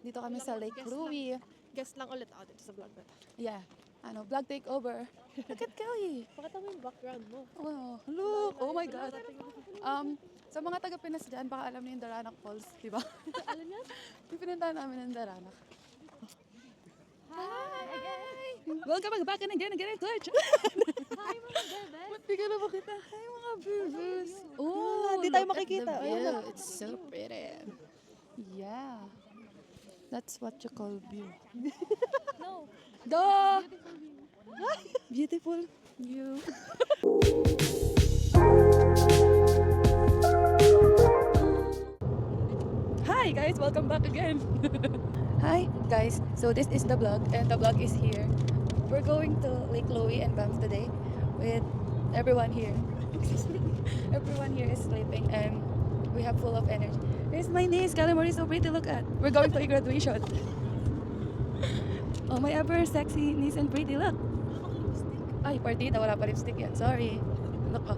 Dito kami sa Lake Louie. Guest lang ulit ako dito sa vlog na to. Yeah. Vlog takeover. Look at Kelly. Pakita mo yung background mo. Oh, look. Oh my God. Sa mga taga-Pinas dyan, baka alam niyo yung Daranak Falls, di ba? Alam niya? Yung pinuntahan namin ng Daranak. Hi! Welcome back and again in Twitch. Hi mga bebe! Ba't di ka na makita? Hi mga bebes. Oh, Di tayo look at makikita. the Ayun view. na. It's so pretty. Yeah. That's what you call view. No. Duh! Beautiful view. Hi guys, welcome back again. Hi guys, so this is the vlog and the vlog is here. We're going to Lake Louie and Banff today with everyone here. Everyone here is sleeping and we have full of energy. Here's my niece, Calamari, so pretty, look at. We're going to a graduation. Oh, my ever sexy niece and pretty, look. Ay, partida, wala pa lipstick yan. Sorry. Look, oh.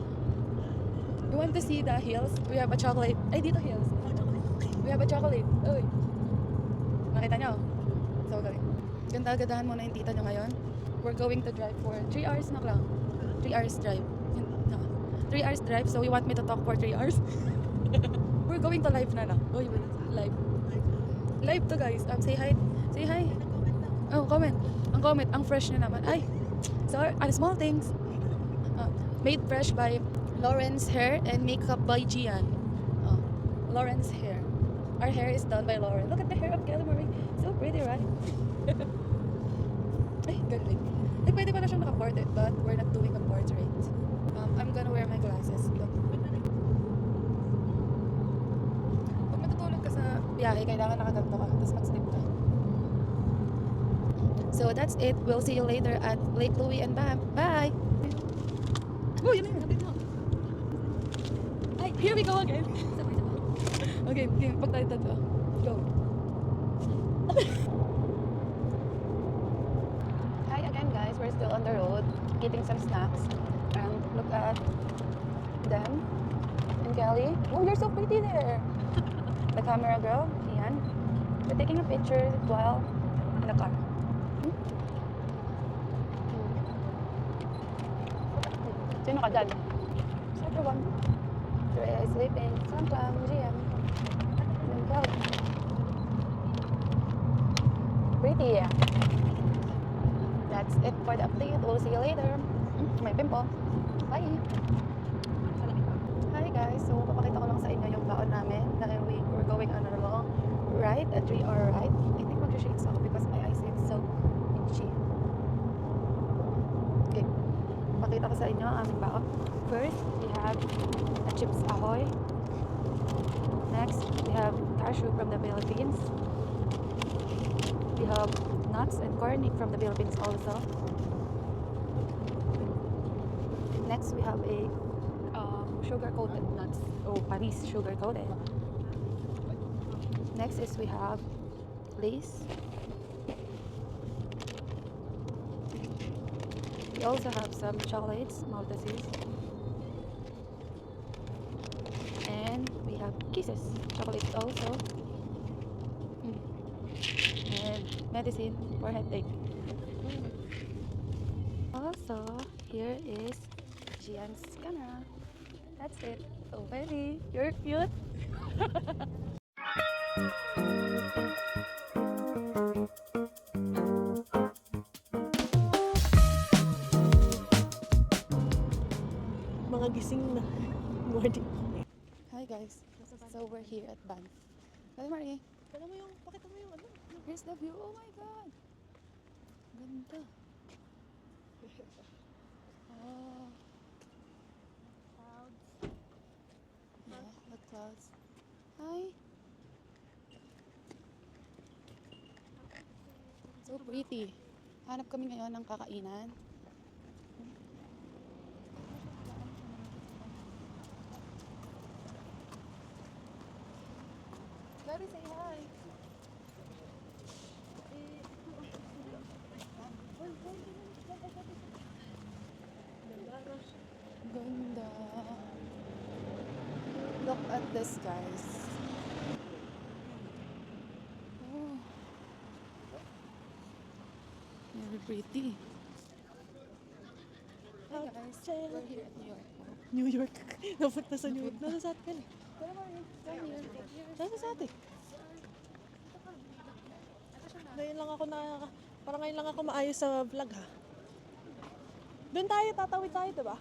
You want to see the hills? We have a chocolate. Ay, dito hills. We have a chocolate. Uy. Nakita nyo? So, galing. Ganda-gadahan muna yung tita nyo ngayon. We're going to drive for 3 hours na lang. 3 hours drive. 3 hours drive, so you want me to talk for 3 hours? We're going to live na lang. Uy, wait. Live. Live to guys. Say hi. Say hi. Oh, comment. Ang comment. Ang fresh na naman. Ay. So, small things. Made fresh by Lawrence Hair and makeup by Gian. Lawrence Hair. Our hair is done by Lauren. Look at the hair of Kelly Marie. So pretty, right? Ay, galing. Ay, pwede pala siyang naka-portrait, but we're not doing a portrait. I'm gonna wear my glasses. Look. Pag matutulog ka sa biyahe, kailangan nakaganto ka, tapos mag-sleep ka. So that's it. We'll see you later at Lake Louie and Banff. Bye! Oh, yun na yun. Napit mo. Ay, here we go again. Okay, pag tayo tatlo. Go. Hi again guys, we're still on the road, getting some snacks. And look at them and Kelly. Oh, you're so pretty there. The camera girl, Ian. We're taking a picture while in the car. Sino ka dyan? So everyone. Drea is sleeping. Sangklang, Gian. And Kelly. Pretty, yeah. That's it for the update. We'll see you later. May pimple. Bye! Hi guys! So, papakita ko lang sa inyo yung baon namin dahil we're going on a long ride, a 3-hour ride. I think mag-shades ako because my eyes is so itchy. Okay. Pakita ko sa inyo ang aming baon. First, we have a Chips Ahoy. Next, we have cashew from the Philippines. We have nuts and corn from the Philippines also. Next, we have a sugar-coated nuts. Oh, Paris sugar-coated. Next is we have Lay's. We also have some chocolates, Maltesers. And we have Kisses chocolates also. And medicine for headache. Also, here is Gian's camera. That's it. So very, you're cute. Mga gising na. Morning. Hi guys. So we're here at Banff. Hi Marie. Pakita mo yung ano. Here's the view. Oh my god. Ganda. Oh. Clouds. Yeah, the clouds. Hi. So pretty. Hanap kami ngayon ng kakainan. Gary, say hi. Ganda. Look at this, guys. Oh. Very pretty. Hi guys, we're here at New York. New York. Napunta sa New York. Nasa sa atin. Come here. Nasa sa atin. Ngayon lang ako parang ngayon lang ako maayos sa vlog ha. Doon tayo, tatawid tayo, diba?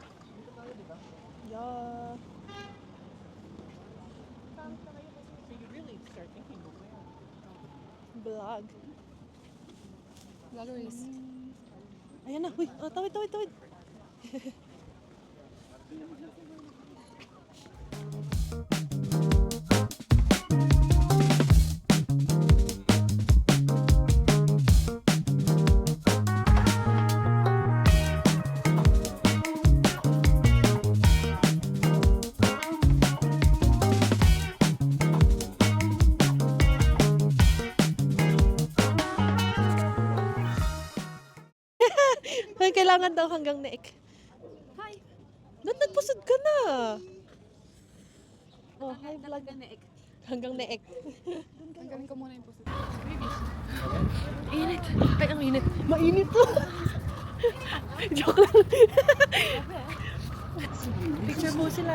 Yeah. Vlog. Vloggeries. Ayan na, huy. Oh, tawid. Ay, kailangan daw hanggang neck. Hi! Ba't nagpusod ka na? Oh, hi vlog. Hanggang neck. Tanggalin ko muna yung puso. Init. Ay, ang init. Mainit to. Joke lang. Picture mo sila.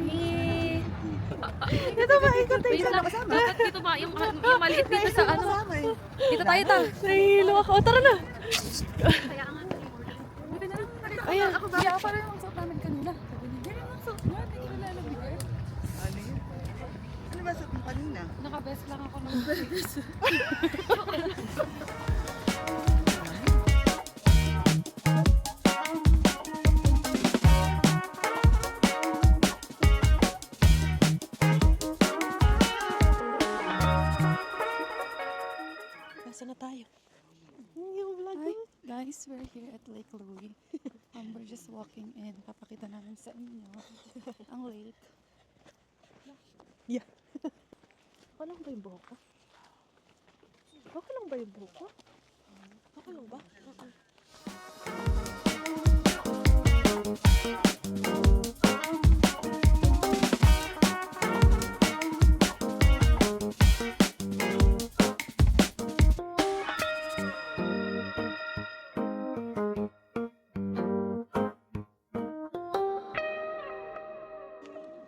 Yay. Ito ba? Ikot tayo sa Dapat dito ba? Yung maliit dito sa ano? Dito tayo ta. nahihilo ako. O, tara na. Dito na lang. Ayan. Ako ba? Yeah, parang yung suot namin kanina. Sabi niya, ganyan ang suot niya. Hindi ko nalalabigay. Ano ba sa kanina? Naka-best lang ako ng best. Nasaan na tayo? Yung vlog Hi ko. guys, we're here at Lake Louie. We're just walking in. Papakita namin sa inyo ang lake. Yeah. Okay lang ba yung buhok ko? Okay lang ba yung buhok ko? Okay lang ba? Okay.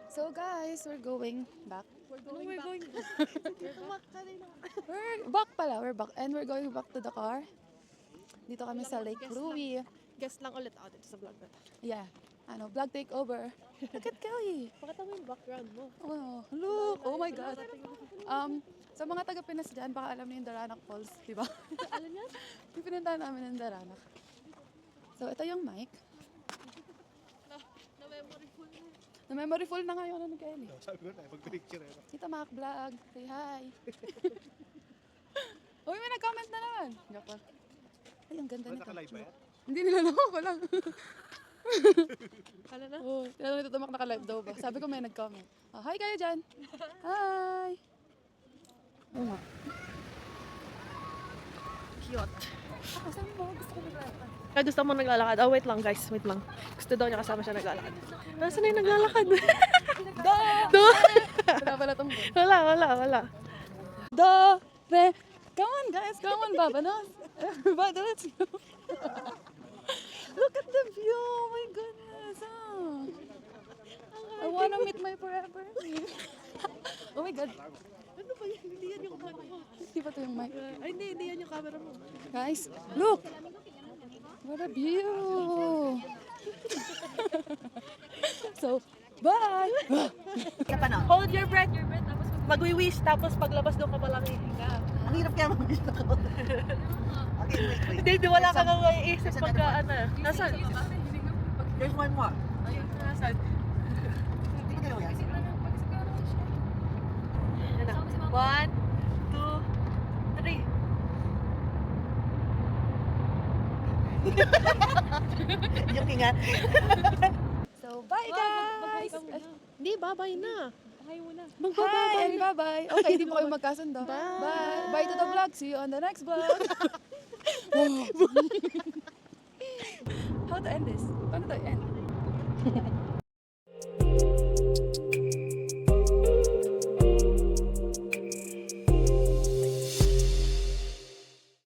So guys, we're going back. We're going back. We're back pala. We're back. And we're going back to the car. Dito kami sa Lake Louie. Guess lang ulit ako dito sa vlog na to. Yeah. Ano, vlog takeover. Look at Kelly. Pakita mo yung background mo. Oh, look. Oh my God. Sa mga taga Pinas dyan, baka alam niyo yung Daranac Falls, di ba? Alam niya? Yung pinuntahan namin ng Daranac. So, ito yung mic. Na-memory full na ngayon ni Kelly. Sabi ko na, mag-picture eh. Kita Mac Vlog. Say hi. Uy, may nag-comment na naman. Joke lang. Ay, ang ganda nito. Naka-live ba yan? Hindi nila naman ko lang. Ano na? Oh, tinanong nito Tumak naka-live daw ba? Sabi ko may nag-comment. Oh, hi kayo dyan. Hi. Oo nga. Cute. Ako, saan mo? Gusto ko naglalakad. Kaya gusto mo naglalakad. Oh, wait lang guys. Wait lang. Gusto daw niya kasama siya naglalakad. Nasaan na yung naglalakad? Do! Wala pala tong Wala. Do, re. Come on guys, come on Babanos. Everybody, let's go. Look at the view. Oh my goodness. I wanna meet my forever. Oh my God. Ano ba yan? Hindi yan yung camera mo. Di ba ito yung mic? Ay, hindi yan yung camera mo. Guys, look. What a view. So, bye. Hold your breath. Magwi-wish, tapos paglabas doon ka palang hihinga. Ang hirap kaya mag-wish na ko. Okay, wait. Hindi, wala ka nang maiisip pagka ano. Nasaan? There's one more. Ayun, nasaan? Hindi ko dalawa yan. Yan na. 1, 2, 3. Yung kinga. So, bye guys. Hindi, babay na. Hi muna. Hi and bye-bye. Okay, di po kayo magkasundo. Bye. Bye to the vlog. See you on the next vlog. How to end this? Paano to end?